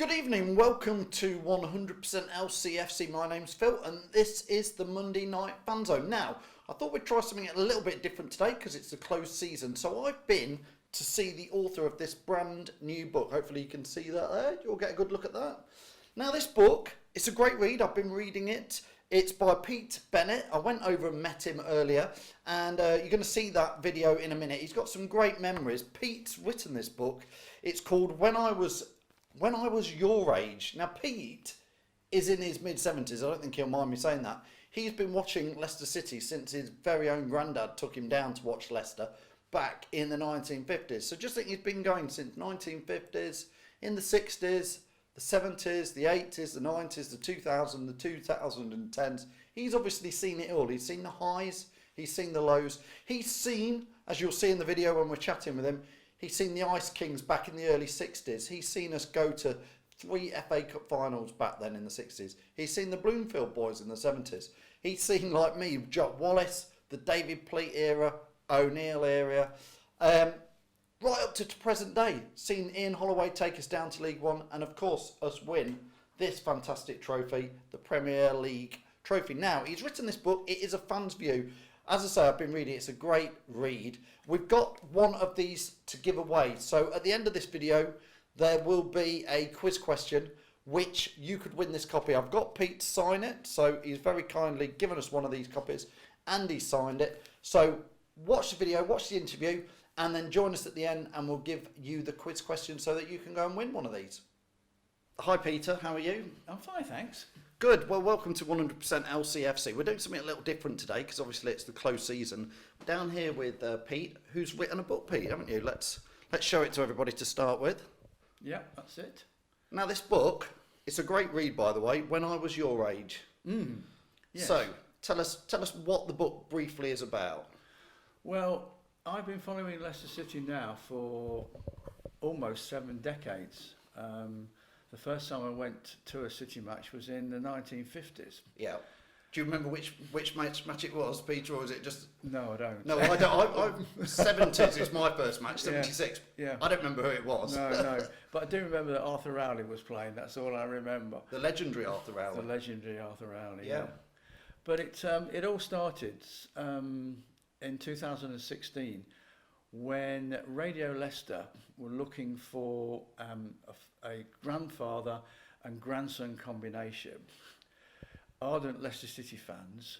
Good evening, welcome to 100% LCFC. My name's Phil and this is the Monday Night FANZONE. Now, I thought we'd try something a little bit different today because it's a closed season. So I've been to see the author of this brand new book. Hopefully you can see that there. You'll get a good look at that. Now this book, it's a great read. I've been reading it. It's by Peter Bennett. I went over and met him earlier and you're going to see that video in a minute. He's got some great memories. Pete's written this book. It's called When I Was Your Age. Now Pete is in his mid-70s. I don't think he'll mind me saying that. He's been watching Leicester City since his very own granddad took him down to watch Leicester back in the 1950s. So just think he's been going since 1950s, in the 60s, the 70s, the 80s, the 90s, the 2000s, the 2010s. He's obviously seen it all. He's seen the highs, he's seen the lows. He's seen, as you'll see in the video when we're chatting with him, he's seen the Ice Kings back in the early 60s. He's seen us go to 3 FA Cup finals back then in the 60s. He's seen the Bloomfield Boys in the 70s. He's seen, like me, Jock Wallace, the David Pleat era, O'Neill era, right up to present day. Seen Ian Holloway take us down to League One and, of course, us win this fantastic trophy, the Premier League trophy. Now, he's written this book. It is a fan's view. As I say, I've been reading it. It's a great read. We've got one of these to give away. So at the end of this video, there will be a quiz question, which you could win this copy. I've got Pete to sign it. So he's very kindly given us one of these copies and he signed it. So watch the video, watch the interview, and then join us at the end and we'll give you the quiz question so that you can go and win one of these. Hi Peter, how are you? I'm fine, thanks. Good. Well, welcome to 100% LCFC. We're doing something a little different today because obviously it's the closed season. We're down here with Pete, who's written a book, Pete, haven't you? Let's show it to everybody to start with. Yeah, that's it. Now, this book, it's a great read, by the way, When I Was Your Age. Yes. So, tell us what the book briefly is about. Well, I've been following Leicester City now for almost 7 decades. The first time I went to a City match was in the 1950s. Yeah. Do you remember which match it was, Peter, or is it just... No, I don't. No, I don't. 70s is my first match, 76. Yeah. I don't remember who it was. No. But I do remember that Arthur Rowley was playing. That's all I remember. The legendary Arthur Rowley. The legendary Arthur Rowley, yeah. But it all started in 2016 when Radio Leicester were looking for a grandfather and grandson combination, ardent Leicester City fans,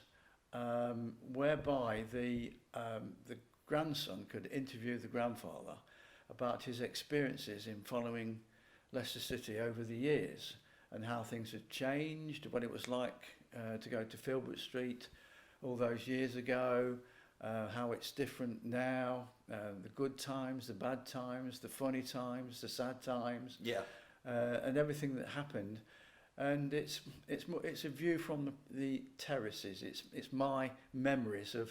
whereby the grandson could interview the grandfather about his experiences in following Leicester City over the years and how things had changed, what it was like to go to Filbert Street all those years ago, how it's different now, the good times, the bad times, the funny times, the sad times, and everything that happened. And it's a view from the terraces. It's my memories of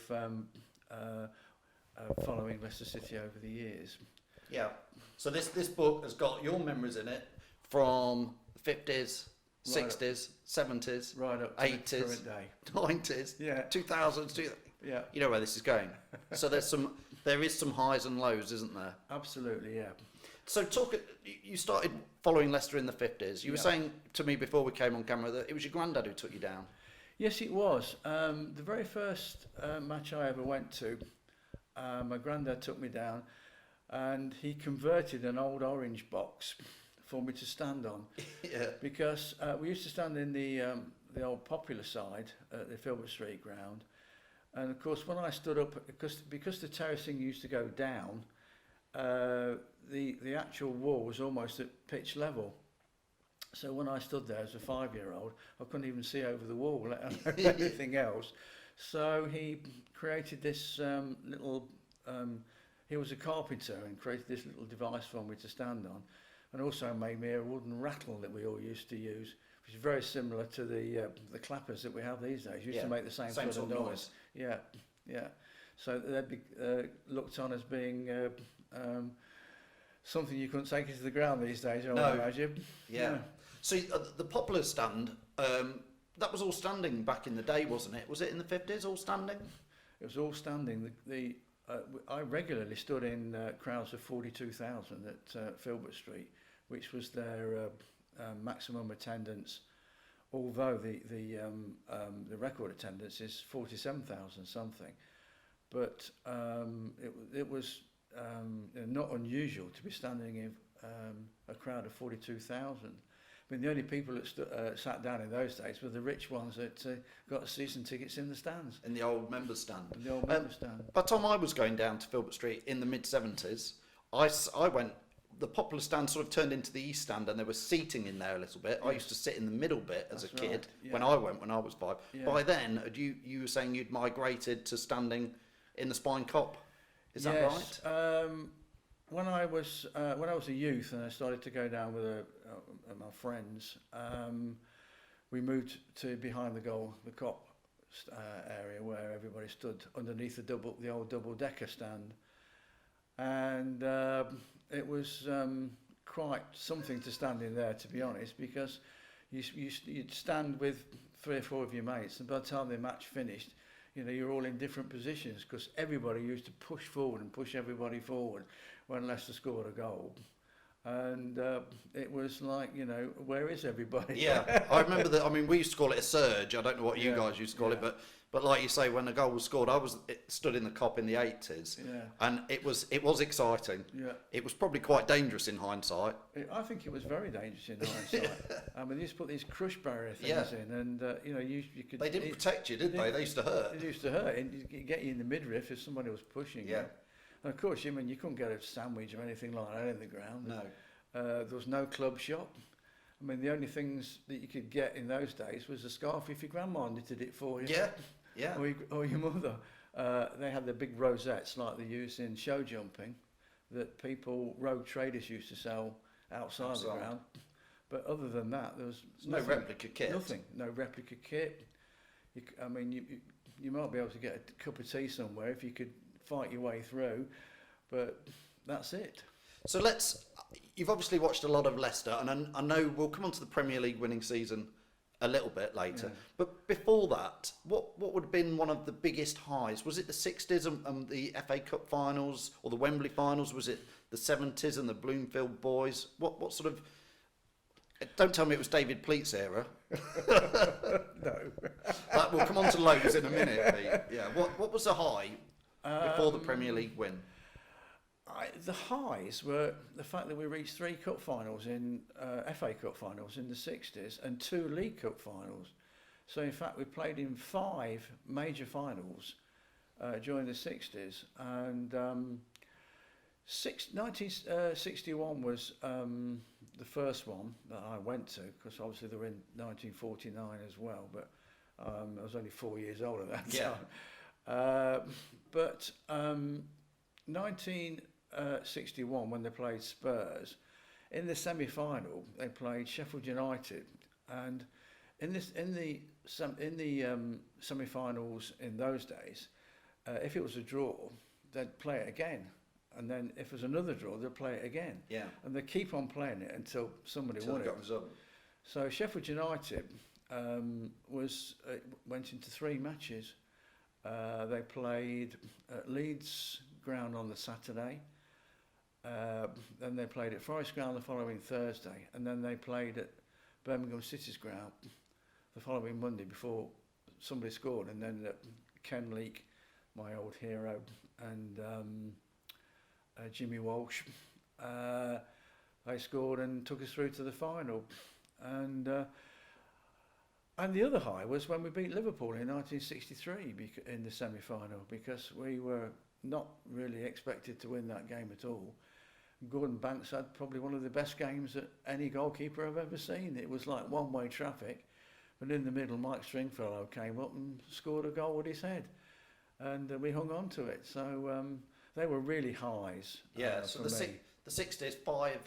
following Leicester City over the years. Yeah. So this book has got your memories in it from the 50s, 60s, 70s, right up to 80s, the current day, 90s, yeah, 2000s. yeah. You know where this is going. So there is some highs and lows, isn't there? Absolutely, yeah. So you started following Leicester in the 50s. You were saying to me before we came on camera that it was your granddad who took you down. Yes, it was. The very first match I ever went to, my granddad took me down and he converted an old orange box for me to stand on. Yeah. Because we used to stand in the old Popular side at the Filbert Street ground. And of course, when I stood up, because the terracing used to go down, the actual wall was almost at pitch level. So when I stood there as a 5-year-old, I couldn't even see over the wall, let alone anything else. So he created this little, he was a carpenter and created this little device for me to stand on, and also made me a wooden rattle that we all used to use, which is very similar to the clappers that we have these days. Used to make the same sort of noise. Yeah. So they'd be looked on as being something you couldn't take into the ground these days, I would imagine. Yeah. So the Popular stand, that was all standing back in the day, wasn't it? Was it in the 50s, all standing? It was all standing. I regularly stood in crowds of 42,000 at Filbert Street, which was their maximum attendance, although the record attendance is 47,000 something, but it was not unusual to be standing in a crowd of 42,000. I mean, the only people that sat down in those days were the rich ones that got season tickets in the stands. In the old members' stand. In the old members' stand. By the time I was going down to Filbert Street in the mid-70s, I went, the popular stand sort of turned into the East stand, and there was seating in there a little bit. Yes. I used to sit in the middle bit as a kid when I went, when I was 5. Yeah. By then, you were saying you'd migrated to standing in the Spine Cop. Is that right? When I was a youth and I started to go down with my friends, we moved to behind the goal, the Cop area, where everybody stood underneath the old double-decker stand, and it was quite something to stand in there, to be honest, because you'd stand with 3 or 4 of your mates, and by the time the match finished, you're all in different positions, because everybody used to push forward and push everybody forward when Leicester scored a goal. And it was like, where is everybody? Yeah, I remember that. I mean, we used to call it a surge. I don't know what you guys used to call it, but like you say, when the goal was scored, stood in the Cop in the 80s, and it was exciting. Yeah, it was probably quite dangerous in hindsight. I think it was very dangerous in hindsight. I mean, they used to put these crush barrier things in, and you could. They didn't protect you, did they? They used to hurt. They used to hurt, and you get you in the midriff if somebody was pushing you. And of course, you couldn't get a sandwich or anything like that in the ground. No. There was no club shop. I mean, the only things that you could get in those days was a scarf if your grandma knitted it for you. Yeah. Or your mother. They had the big rosettes like they used in show jumping that road traders used to sell outside the ground. But other than that, there was no replica kit. Nothing. No replica kit. You might be able to get a cup of tea somewhere if you could fight your way through, but that's it. So you've obviously watched a lot of Leicester, and I know we'll come on to the Premier League winning season a little bit later, but before that, what would have been one of the biggest highs? Was it the 60s and the FA Cup finals, or the Wembley finals? Was it the 70s and the Bloomfield Boys? What sort of... Don't tell me it was David Pleat's era. No. We'll come on to lows in a minute, Pete. Yeah. What was the high before the Premier League win? The highs were the fact that we reached 3 cup finals FA Cup finals in the 60s and 2 League Cup finals. So in fact we played in 5 major finals during the 60s, and 1961 was the first one that I went to, because obviously they were in 1949 as well, but I was only 4 years old at that time. But 1961, when they played Spurs, in the semi-final they played Sheffield United, and in the semi-finals in those days, if it was a draw, they'd play it again, and then if it was another draw, they'd play it again. Yeah. And they keep on playing it until somebody won it. So Sheffield United went into 3 matches. They played at Leeds ground on the Saturday, then they played at Forest ground the following Thursday, and then they played at Birmingham City's ground the following Monday before somebody scored, and then Ken Leake, my old hero, and Jimmy Walsh, they scored and took us through to the final. And the other high was when we beat Liverpool in 1963 in the semi-final, because we were not really expected to win that game at all. Gordon Banks had probably one of the best games that any goalkeeper I've ever seen. It was like one-way traffic, but in the middle Mike Stringfellow came up and scored a goal with his head, and we hung on to it. So they were really highs. So the 60s, five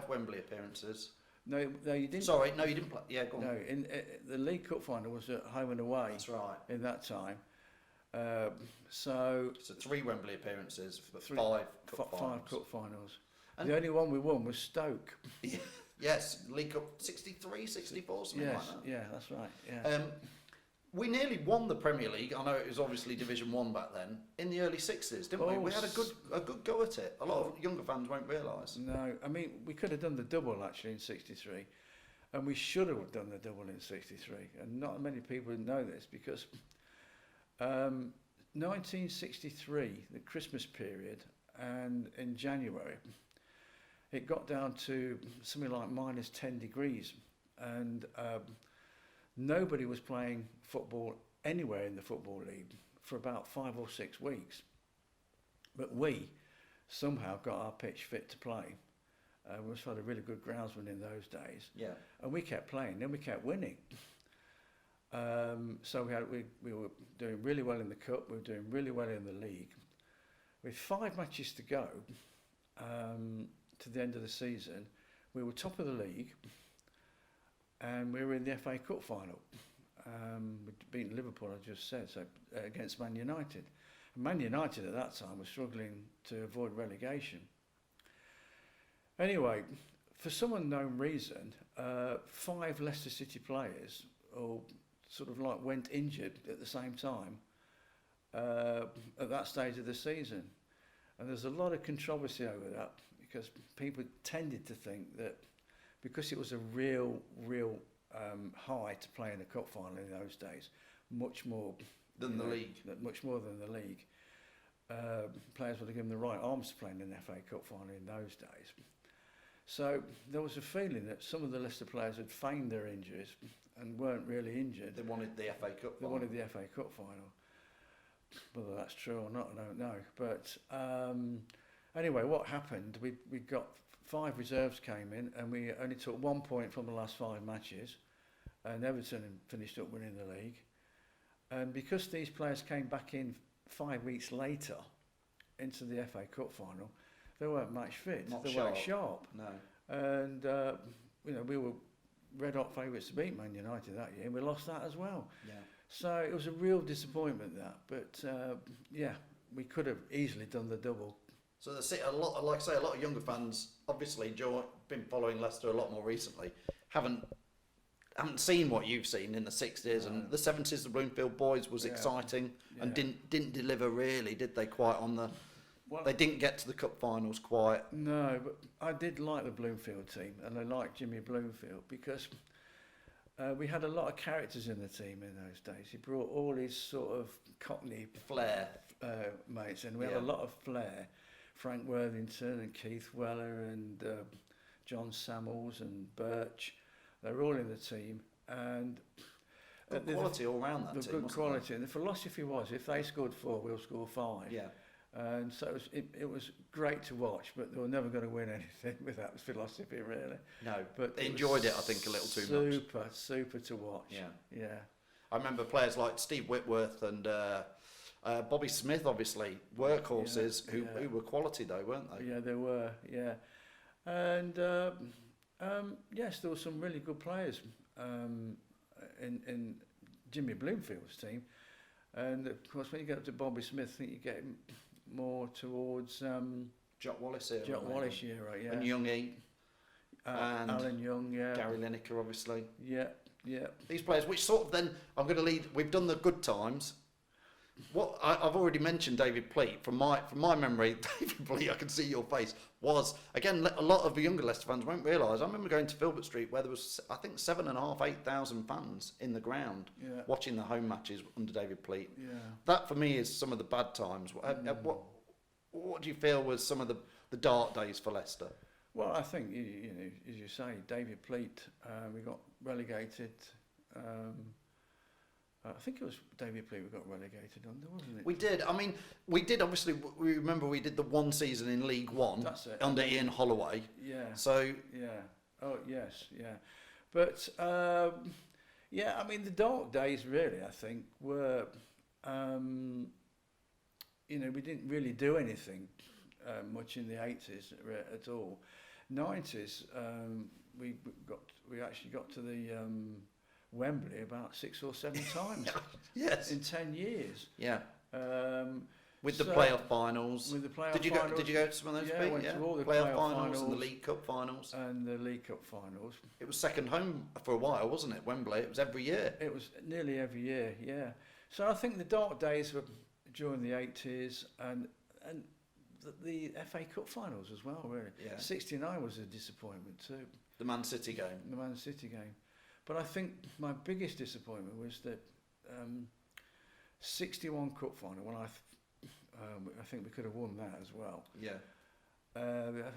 Wembley appearances. No, you didn't. Sorry, no, you didn't play. Yeah, go on. No, the League Cup final was at home and away. That's right. In that time. So 3 Wembley appearances, but 5 cup finals. And the only one we won was Stoke. Yes, League Cup 63, 64, something like that. Yeah, that's right. Yeah. We nearly won the Premier League. I know it was obviously Division 1 back then, in the early 60s, didn't we? We had a good go at it. A lot of younger fans won't realise. No, I mean, we could have done the double actually in 63, And we should have done the double in '63, and not many people know this because 1963, the Christmas period, and in January, it got down to something like minus 10 degrees, and nobody was playing football anywhere in the Football League for about 5 or 6 weeks. But we somehow got our pitch fit to play. We had a really good groundsman in those days. Yeah. And we kept playing, then we kept winning. So we were doing really well in the cup, we were doing really well in the league. With 5 matches to go to the end of the season, we were top of the league, and we were in the FA Cup final. We'd beaten Liverpool, I just said, so against Man United. And Man United at that time was struggling to avoid relegation. Anyway, for some unknown reason, 5 Leicester City players all sort of like went injured at the same time at that stage of the season. And there's a lot of controversy over that because people tended to think that because it was a real high to play in a cup final in those days, much more than the league. Much more than the league. Players would have given the right arms to play in an FA Cup final in those days. So there was a feeling that some of the Leicester players had feigned their injuries and weren't really injured. They wanted the FA Cup final. They wanted the FA Cup final. Whether that's true or not, I don't know. But anyway, what happened, we got 5 reserves came in, and we only took 1 point from the last 5 matches, and Everton finished up winning the league. And because these players came back in 5 weeks later into the FA Cup final, they weren't match fit. They weren't sharp. No. And we were red hot favourites to beat Man United that year, and we lost that as well. Yeah. So it was a real disappointment that, but we could have easily done the double. So a lot, like I say, a lot of younger fans, obviously, been following Leicester a lot more recently, haven't seen what you've seen in the 60s and the 70s. The Bloomfield Boys was exciting and didn't deliver really, did they? Quite on the. Well, they didn't get to the cup finals quite. No, but I did like the Bloomfield team, and I liked Jimmy Bloomfield because we had a lot of characters in the team in those days. He brought all his sort of Cockney flair mates, and we had a lot of flair. Frank Worthington and Keith Weller and John Samuels and Birch, they were all in the team, and good quality all round that team. Good quality, and the philosophy was if they scored 4, we'll score 5. Yeah. And so it was great to watch, but they were never going to win anything with that philosophy, really. No, but they enjoyed it, I think, a little too much. Super to watch. Yeah. I remember players like Steve Whitworth and Bobby Smith, obviously, workhorses who were quality though, weren't they? Yeah, they were. Yeah, and yes, there were some really good players in Jimmy Bloomfield's team, and of course when you get up to Bobby Smith, I think you get more towards Jock Wallace era. Jock Wallace era, yeah. And Young E. And Alan Young, yeah. Gary Lineker, obviously. Yeah. These players, which sort of then, I'm going to lead, we've done the good times. What I've already mentioned David Pleat. From my memory, David Pleat, I can see your face, was, again, a lot of the younger Leicester fans won't realise, I remember going to Filbert Street where there was, I think, 7,500, 8,000 fans in the ground watching the home matches under David Pleat. Yeah. That, for me, is some of the bad times. What do you feel was some of the dark days for Leicester? Well, I think, you know, as you say, David Pleat, we got relegated. I think it was David Pleat we got relegated under, wasn't it? We did. I mean, we did, obviously, we remember we did the one season in League One. That's it. Under Ian Holloway. Yeah. So... Yeah. Oh, yes, yeah. But, yeah, I mean, the dark days, really, I think, were, you know, we didn't really do anything much in the 80s at all. 90s, we actually got to the Wembley about 6 or 7 times. Yes. In 10 years. Yeah. With the playoff finals. With the playoff finals. Did you go to some of those? Yeah, I went to all the playoff finals and the League Cup finals. And the League Cup finals. It was second home for a while, wasn't it? Wembley. It was every year. It was nearly every year. Yeah. So I think the dark days were during the 80s and the FA Cup finals as well. Really. Yeah. 69 was a disappointment too. The Man City game. The Man City game. But I think my biggest disappointment was that 61 cup final, when I think we could have won that as well. Yeah.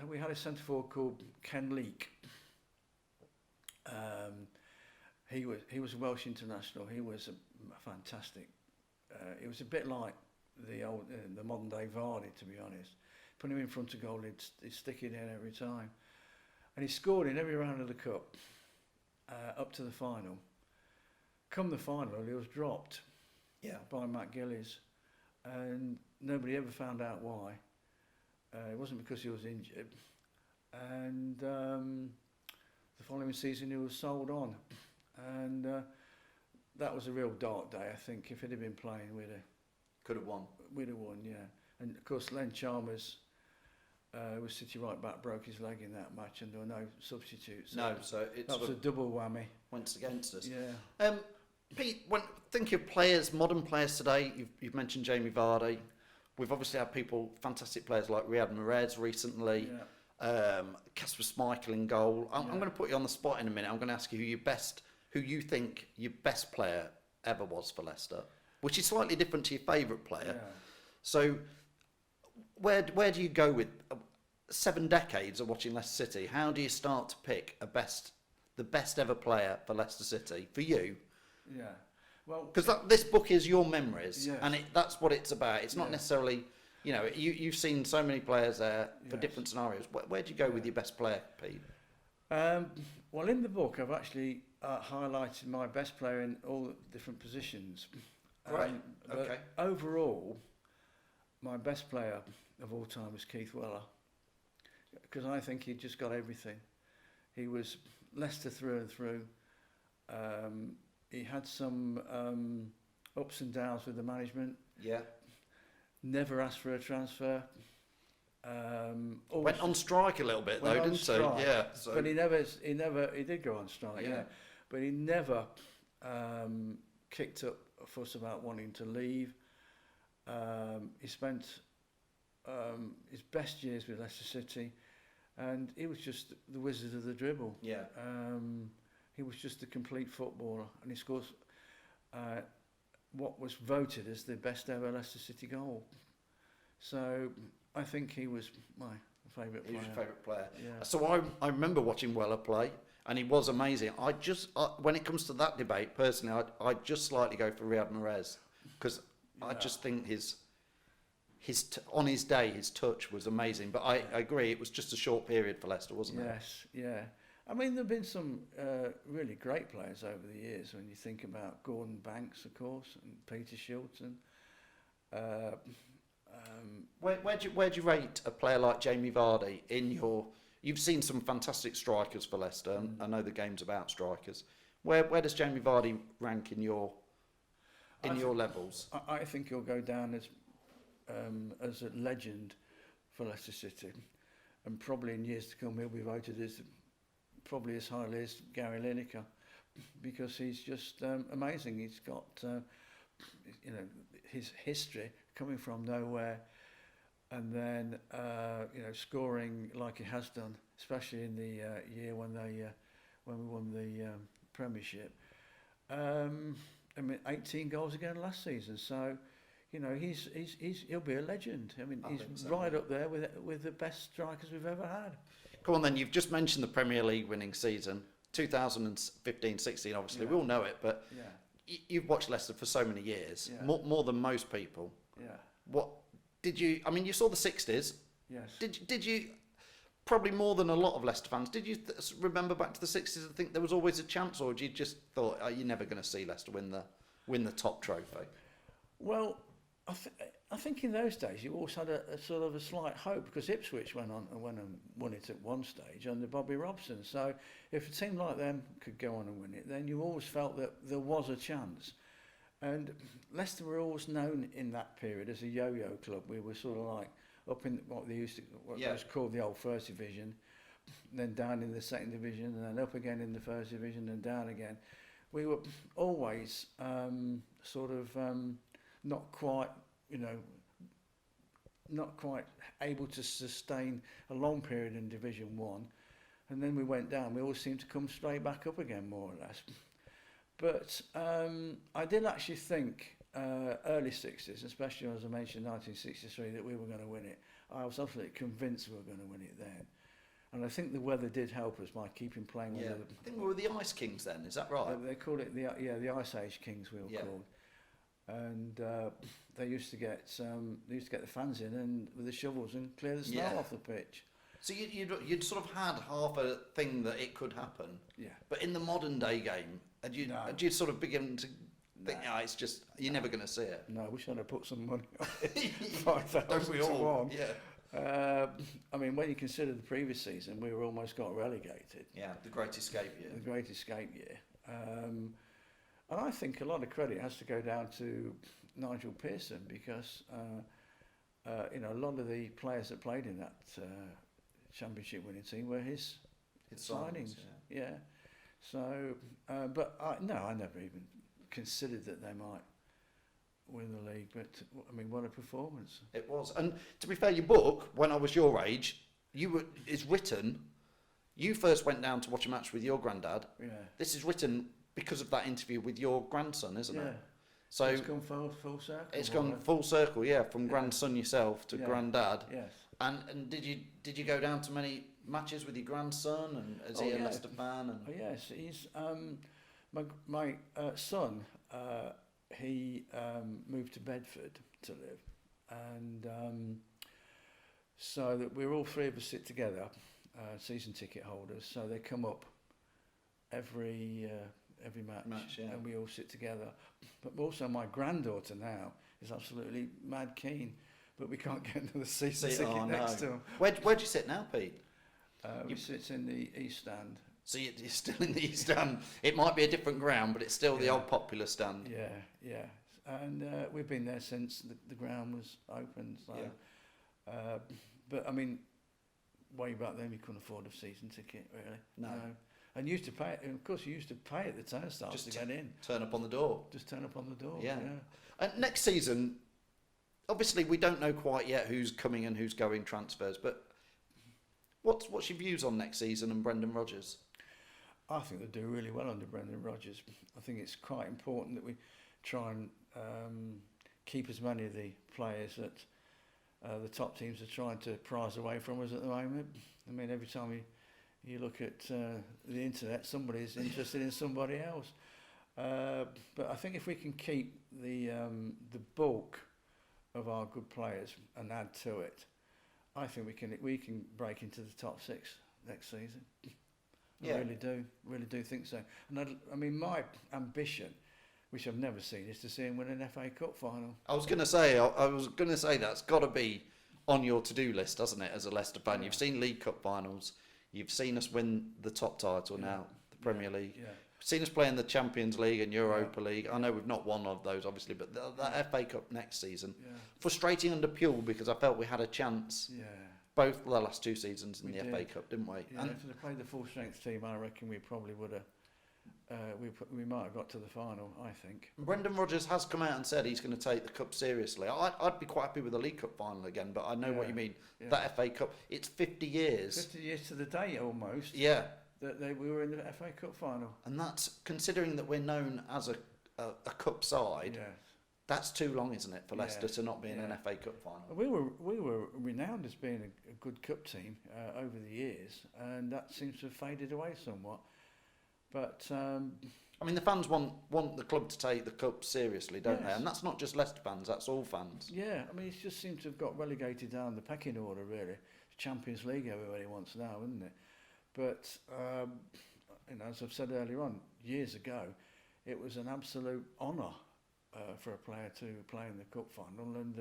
We had a centre forward called Ken Leak. He was a Welsh international. He was a fantastic. It was a bit like the modern day Vardy, to be honest. Put him in front of goal, he'd stick it in every time, and he scored in every round of the cup up to the final. Come the final, he was dropped by Matt Gillies, and nobody ever found out why. It wasn't because he was injured, and the following season he was sold on, and that was a real dark day. I think if he'd have been playing, could have won. We'd have won, yeah. And of course, Len Chalmers was City right back, broke his leg in that match, and there were no substitutes. No, so that was a double whammy. Went against us. Yeah. Pete, when think of players, modern players today, you've mentioned Jamie Vardy. We've obviously had fantastic players like Riyad Mahrez recently. Yeah. Kasper Schmeichel in goal. I'm going to put you on the spot in a minute. I'm going to ask you who you think your best player ever was for Leicester, which is slightly different to your favourite player. Yeah. So, where do you go with 7 decades of watching Leicester City? How do you start to pick the best ever player for Leicester City for you? Yeah. Well, because this book is your memories, yes. and that's what it's about. It's not necessarily, you've seen so many players there for different scenarios. Where do you go with your best player, Pete? Well, in the book, I've actually highlighted my best player in all the different positions. Right. Okay. Overall, my best player of all time was Keith Weller, because I think he just got everything. He was Leicester through and through. He had some ups and downs with the management. Yeah. Never asked for a transfer. Went on strike a little bit though, didn't he? Yeah. So. But he did go on strike. Yeah. But he never kicked up a fuss about wanting to leave. He spent his best years with Leicester City, and he was just the wizard of the dribble. Yeah. He was just a complete footballer, and he scores what was voted as the best ever Leicester City goal. So I think he was my favourite player. He was your favourite player. Yeah. So I remember watching Weller play, and he was amazing. When it comes to that debate, personally, I just slightly go for Riyad Mahrez, because I just think on his day, his touch was amazing. But I agree, it was just a short period for Leicester, wasn't it? Yes, yeah. I mean, there have been some really great players over the years. When you think about Gordon Banks, of course, and Peter Shilton. Where do you rate a player like Jamie Vardy in your? You've seen some fantastic strikers for Leicester. And I know the game's about strikers. Where does Jamie Vardy rank in your levels? I think he'll go down as a legend for Leicester City, and probably in years to come he'll be voted as probably as highly as Gary Lineker, because he's just amazing. He's got his history coming from nowhere, and then scoring like he has done, especially in the year when we won the Premiership. 18 goals again last season. So, he'll be a legend. I mean, he's right up there with the best strikers we've ever had. Come on then, you've just mentioned the Premier League winning season, 2015-16. Obviously, we all know it, but you've watched Leicester for so many years, more than most people. Yeah. What did you? I mean, you saw the 60s. Yes. Did you? Probably more than a lot of Leicester fans. Did you remember back to the 60s and think there was always a chance, or did you just thought, you're never going to see Leicester win the top trophy? Well, I think in those days you always had a sort of a slight hope, because Ipswich went and won it at one stage under Bobby Robson. So if a team like them could go on and win it, then you always felt that there was a chance. And Leicester were always known in that period as a yo-yo club. We were sort of like up in what was called the old First Division, then down in the Second Division, and then up again in the First Division, and down again. We were always not quite able to sustain a long period in Division 1, and then we went down. We always seemed to come straight back up again, more or less. But I did actually think early 60s, especially as I mentioned 1963, that we were going to win it. I was absolutely convinced we were going to win it then. And I think the weather did help us by keeping playing with I think we were the Ice Kings then, is that right? They called it the Ice Age Kings, we were called. And they used to get the fans in and with the shovels and clear the snow off the pitch. So you'd sort of had half a thing that it could happen. Yeah. But in the modern day game, had you sort of begin to think, it's just you're never going to see it? No, I wish I'd have put some money on it. 5,000 Don't we all? Yeah. I mean, when you consider the previous season, we were almost got relegated. Yeah, the Great Escape year. The Great Escape year. And I think a lot of credit has to go down to Nigel Pearson because, a lot of the players that played in that championship winning team were his signings. Yeah. So, but I never even considered that they might win the league. But I mean, what a performance! It was. And to be fair, your book, when I was your age, is written. You first went down to watch a match with your granddad. Yeah. This is written because of that interview with your grandson, isn't it? So it's gone full circle. It's gone full circle, from grandson yourself to granddad. Yes. And did you go down to many matches with your grandson? And is he a Leicester fan? And yes, he's my son. He moved to Bedford to live, and so that we're all three of us sit together, season ticket holders. So they come up every match, and we all sit together. But also my granddaughter now is absolutely mad keen, but we can't get into the season ticket next to him. Where do you sit now, Pete? He sits in the East Stand. So you're still in the East Stand. It might be a different ground, but it's still the old popular stand. Yeah. And we've been there since the ground was opened. So, but I mean, way back then we couldn't afford a season ticket, really. No. And you used to pay. Of course, you used to pay at the turnstile just to get in. Turn up on the door. Just turn up on the door. Yeah. And next season, obviously, we don't know quite yet who's coming and who's going transfers. But what's your views on next season and Brendan Rodgers? I think they'll do really well under Brendan Rodgers. I think it's quite important that we try and keep as many of the players that the top teams are trying to prize away from us at the moment. I mean, every time you look at the internet, somebody's interested in somebody else. But I think if we can keep the bulk of our good players and add to it, I think we can break into the top 6 next season. I really do think so. And I mean, my ambition, which I've never seen, is to see him win an FA Cup final. I was going to say that's got to be on your to-do list, doesn't it? As a Leicester fan, you've seen League Cup finals, you've seen us win the top title now, the Premier League. Yeah. Seen us play in the Champions League and Europa League. I know we've not won of those, obviously, but that FA Cup next season, frustrating under Puel because I felt we had a chance. Yeah. Both the last 2 seasons in the FA Cup, didn't we? Yeah, and if they played the full strength team, I reckon we probably would have. We might have got to the final, I think. Brendan Rodgers has come out and said he's going to take the cup seriously. I'd be quite happy with the League Cup final again, but I know what you mean. Yeah. That FA Cup, it's 50 years. 50 years to the day almost. Yeah. That we were in the FA Cup final. And that's, considering that we're known as a cup side, that's too long, isn't it, for Leicester to not be in an FA Cup final? We were renowned as being a good cup team over the years, and that seems to have faded away somewhat. But I mean, the fans want the club to take the cup seriously, don't they? And that's not just Leicester fans; that's all fans. Yeah, I mean, it just seems to have got relegated down the pecking order, really. Champions League everybody wants now, isn't it? But as I've said earlier on, years ago, it was an absolute honour for a player to play in the cup final and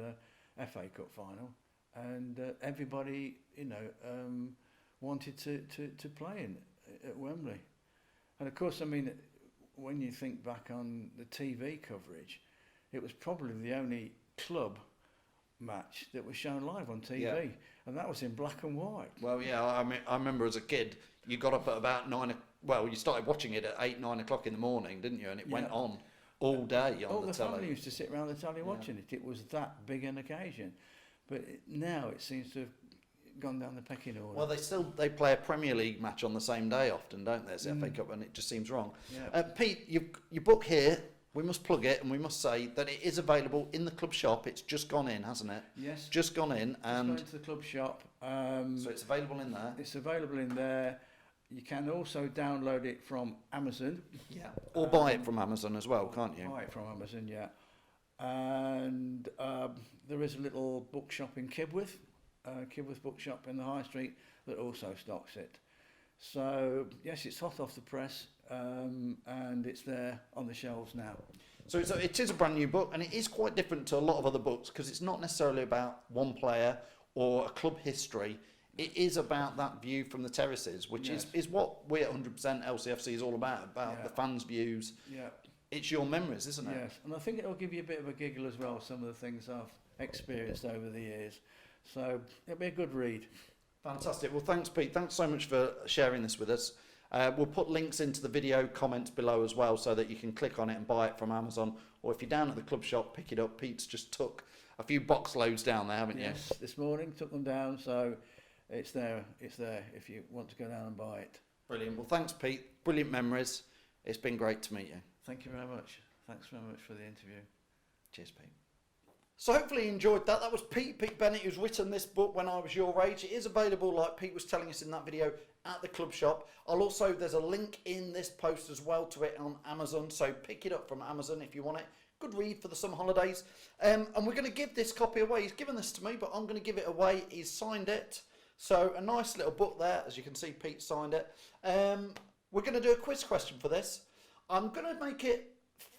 FA Cup final, and everybody, wanted to play at Wembley. And of course, I mean, when you think back on the TV coverage, it was probably the only club match that was shown live on TV, and that was in black and white. Well, yeah, I mean, I remember as a kid, you got up at about 9. Well, you started watching it at 8, 9 o'clock in the morning, didn't you? And it went on all day on the telly. Family used to sit around the telly watching it. It was that big an occasion. But now it seems to have gone down the pecking order. Well, they play a Premier League match on the same day often, don't they? It's the FA Cup, and it just seems wrong. Yeah. Pete, your book here, we must plug it, and we must say that it is available in the club shop. It's just gone in, hasn't it? Yes. Just gone in, and it's going to the club shop. so it's available in there. It's available in there. You can also download it from Amazon. Yeah. Or buy it from Amazon as well, can't you? Buy it from Amazon, yeah. And there is a little bookshop in Kibworth Bookshop in the High Street that also stocks it. So yes, it's hot off the press, and it's there on the shelves now. So it is a brand new book, and it is quite different to a lot of other books because it's not necessarily about one player or a club history. It is about that view from the terraces, which is what we at 100% LCFC is all about the fans' views. Yeah. It's your memories, isn't it? Yes, and I think it'll give you a bit of a giggle as well, some of the things I've experienced over the years. So it'll be a good read. Fantastic. Well, thanks, Pete. Thanks so much for sharing this with us. We'll put links into the video comments below as well so that you can click on it and buy it from Amazon. Or if you're down at the club shop, pick it up. Pete's just took a few box loads down there, haven't you? Yes, this morning, took them down, so it's there if you want to go down and buy it. Brilliant. Well, thanks, Pete. Brilliant memories. It's been great to meet you. Thank you very much. Thanks very much for the interview. Cheers, Pete. So hopefully you enjoyed that. That was Pete Bennett, who's written this book, When I Was Your Age. It is available, like Pete was telling us in that video, at the club shop. There's a link in this post as well to it on Amazon, so pick it up from Amazon if you want it. Good read for the summer holidays. And we're going to give this copy away. He's given this to me, but I'm going to give it away. He's signed it. So a nice little book there. As you can see, Pete signed it. We're going to do a quiz question for this. I'm going to make it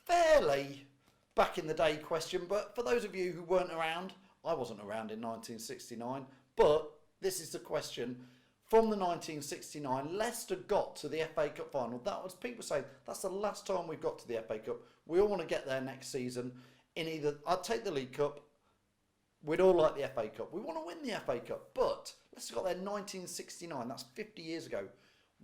fairly back in the day question, but for those of you who weren't around, I wasn't around in 1969, but this is the question. From the 1969, Leicester got to the FA Cup final. That was, people saying, that's the last time we've got to the FA Cup. We all want to get there next season. I'd take the League Cup. We'd all like the FA Cup. We want to win the FA Cup, but Leicester got there in 1969. That's 50 years ago.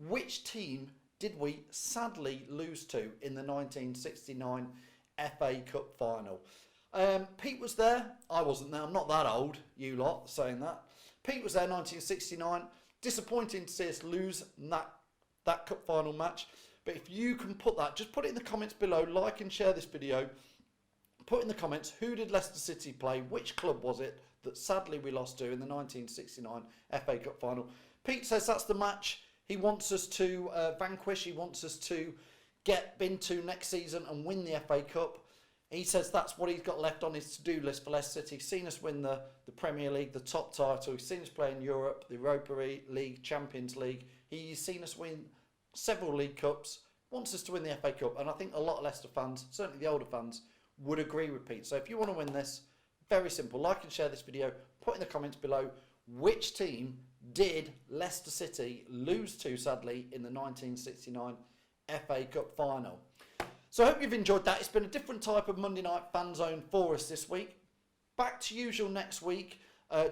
Which team did we sadly lose to in the 1969 FA Cup final? Pete was there. I wasn't there. I'm not that old, you lot saying that. Pete was there 1969. Disappointing to see us lose that cup final match. But if you can put that, just put it in the comments below. Like and share this video. Put in the comments, who did Leicester City play? Which club was it that sadly we lost to in the 1969 FA Cup final? Pete says that's the match he wants us to vanquish. He wants us to get into next season and win the FA Cup. He says that's what he's got left on his to-do list for Leicester City. He's seen us win the Premier League, the top title. He's seen us play in Europe, the Europa League, Champions League. He's seen us win several League Cups. Wants us to win the FA Cup. And I think a lot of Leicester fans, certainly the older fans, would agree with Pete. So if you want to win this, very simple. Like and share this video. Put in the comments below which team did Leicester City lose to, sadly, in the 1969 FA Cup final. So I hope you've enjoyed that. It's been a different type of Monday Night Fanzone for us this week. Back to usual next week.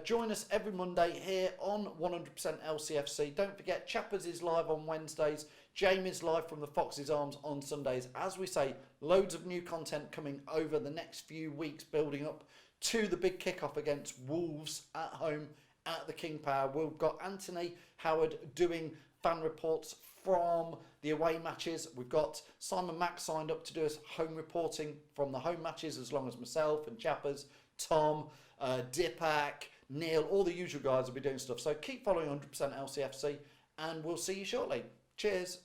Join us every Monday here on 100% LCFC. Don't forget, Chappers is live on Wednesdays. Jamie's live from the Fox's Arms on Sundays. As we say, loads of new content coming over the next few weeks, building up to the big kickoff against Wolves at home at the King Power. We've got Anthony Howard doing fan reports from the away matches. We've got Simon Mack signed up to do us home reporting from the home matches, as long as myself and Chappers, Tom, Dipak, Neil, all the usual guys will be doing stuff. So keep following 100% LCFC and we'll see you shortly. Cheers.